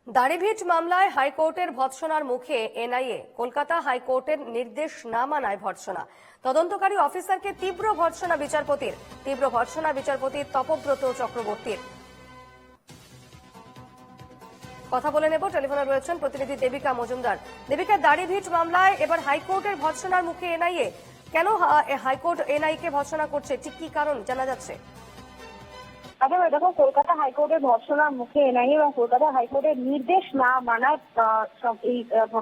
দাড়িভিট মামলায় হাইকোর্টের ভৎসনার মুখে এনআইএ। কলকাতা হাইকোর্টের নির্দেশ না মানায় ভৎসনা। তদন্তকারী অফিসারকে তীব্র ভৎসনা বিচারপতির তপব্রত চক্রবর্তীর। কথা বলে নেব, টেলিফোনে রয়েছেন প্রতিনিধি দেবিকা মজুমদার। দেবিকা, দাড়িভিট মামলায় এবার হাইকোর্টের ভৎসনার মুখে এনআইএ। কেন হাইকোর্ট এনআইএ কে ভৎসনা করছে, ঠিক কি কারণ জানা যাচ্ছে? দেখো, কলকাতা হাইকোর্টের ভৎসনার মুখে এনআইএ এবং কলকাতা হাইকোর্টের নির্দেশ না মানায় এই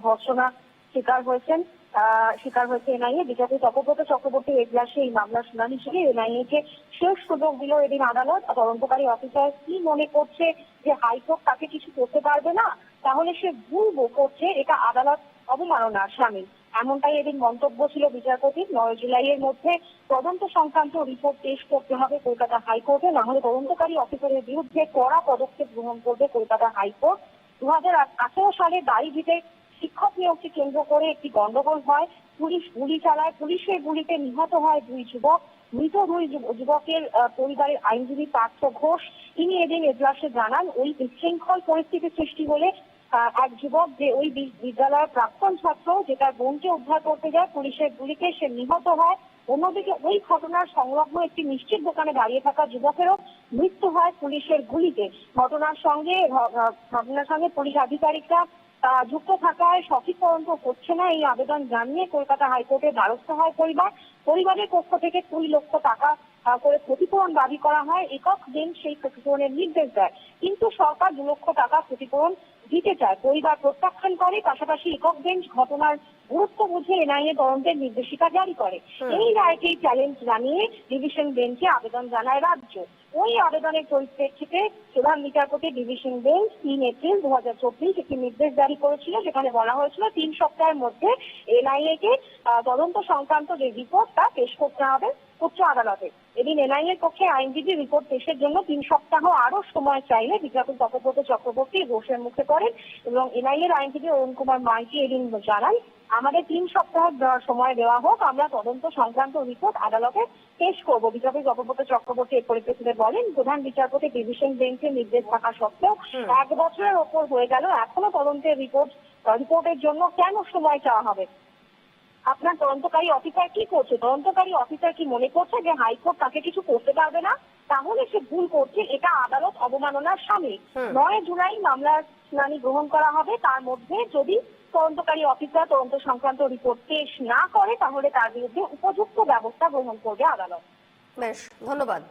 ভৎসনা শিকার হয়েছে এনআইএ। বিচারপতি তপব্রত চক্রবর্তী এজলাসে এই মামলার শুনানি ছিল। এনআইএ কে শেষ সুযোগ দিল এদিন আদালত। তদন্তকারী অফিসার কি মনে করছে যে হাইকোর্ট তাকে কিছু করতে পারবে না, তাহলে সে ভুল করছে, এটা আদালত অবমাননার শামিল, এমনটাই এদিন মন্তব্য ছিল বিচারপতির। 9 জুলাইয়ের মধ্যে তদন্ত সংক্রান্ত রিপোর্ট পেশ করতে হবে কলকাতা হাইকোর্টে, না হলে তদন্তকারী অফিসারের বিরুদ্ধে কড়া পদক্ষেপ গ্রহণ করবে কলকাতা হাইকোর্ট। 2018 সালে দাড়িভিটে শিক্ষক নিয়োগকে কেন্দ্র করে একটি গন্ডগোল হয়। পুলিশ গুলি চালায়, পুলিশের গুলিতে নিহত হয় 2 যুবক। মৃত 2 যুবকের পরিবারের আইনজীবী পার্থ ঘোষ তিনি এদিন এজলাসে জানান, ওই বিশৃঙ্খল পরিস্থিতি সৃষ্টি হলে এক যুবক যে ওই বিদ্যালয়ের প্রাক্তন ছাত্র, যে তার বোনকে উদ্ধার করতে যায়, পুলিশের গুলিতে সে নিহত হয়। অন্যদিকে ওই ঘটনার সংলগ্ন একটি মিষ্টির দোকানে দাঁড়িয়ে থাকা যুবকেরও মৃত্যু হয় পুলিশের গুলিতে। ঘটনার সঙ্গে পুলিশ আধিকারিকরা যুক্ত থাকায় সঠিক তদন্ত হচ্ছে না, এই আবেদন জানিয়ে কলকাতা হাইকোর্টের দ্বারস্থ হয় পরিবারের পক্ষ থেকে 20 লক্ষ টাকা করে ক্ষতিপূরণ দাবি করা হয়। একক বেঞ্চ সেই ক্ষতিপূরণের নির্দেশ দেয়, কিন্তু সরকার 2 লক্ষ টাকা ক্ষতিপূরণ দিতে চায়। পরিবার প্রত্যাখ্যান করে। পাশাপাশি একক বেঞ্চ ঘটনার গুরুত্ব বুঝে এনআইএ তদন্তের নির্দেশিকা জারি করে। এই রায়কে চ্যালেঞ্জ জানিয়ে ডিভিশন বেঞ্চে আবেদন জানায় রাজ্য। ওই আবেদনের পরিপ্রেক্ষিতে প্রধান বিচারপতি ডিভিশন বেঞ্চ 3 এপ্রিল 2024 একটি নির্দেশ জারি করেছিল, যেখানে বলা হয়েছিল 3 সপ্তাহের মধ্যে এনআইএ কে তদন্ত সংক্রান্ত যে রিপোর্ট তা পেশ করতে হবে উচ্চ আদালতে। এদিন এনআইএর পক্ষে আইনজীবী রিপোর্ট পেশের জন্য 3 সপ্তাহ আরো সময় চাইলে বিচারপতি তপব্রত চক্রবর্তী ঘোষের মুখে পড়েন এবং এনআইএর আইনজীবী অরুণ কুমার মাইতি এদিন জানান, আমাদের 3 সপ্তাহ সময় দেওয়া হোক, আমরা তদন্ত সংক্রান্ত রিপোর্ট আদালতে পেশ করবো। বিচারপতি তপব্রত চক্রবর্তী এর পরিপ্রেক্ষিতে বলেন, প্রধান বিচারপতি ডিভিশন বেঞ্চের নির্দেশ থাকা সত্ত্বেও 1 বছরের ওপর হয়ে গেল, এখনো তদন্তের রিপোর্টের জন্য কেন সময় চাওয়া হবে? আপনার তদন্তকারী অফিসার কি করছে? তদন্তকারী অফিসার কি মনে করছে যে হাইকোর্ট তাকে কিছু করতে পারবে না, তাহলে সে ভুল করছে, এটা আদালত অবমাননার শামিল। 9 জুলাই মামলার শুনানি গ্রহণ করা হবে। তার মধ্যে যদি তদন্তকারী অফিসার তদন্ত সংক্রান্ত রিপোর্ট পেশ না করে, তাহলে তার বিরুদ্ধে উপযুক্ত ব্যবস্থা গ্রহণ করবে আদালত। বেশ, ধন্যবাদ।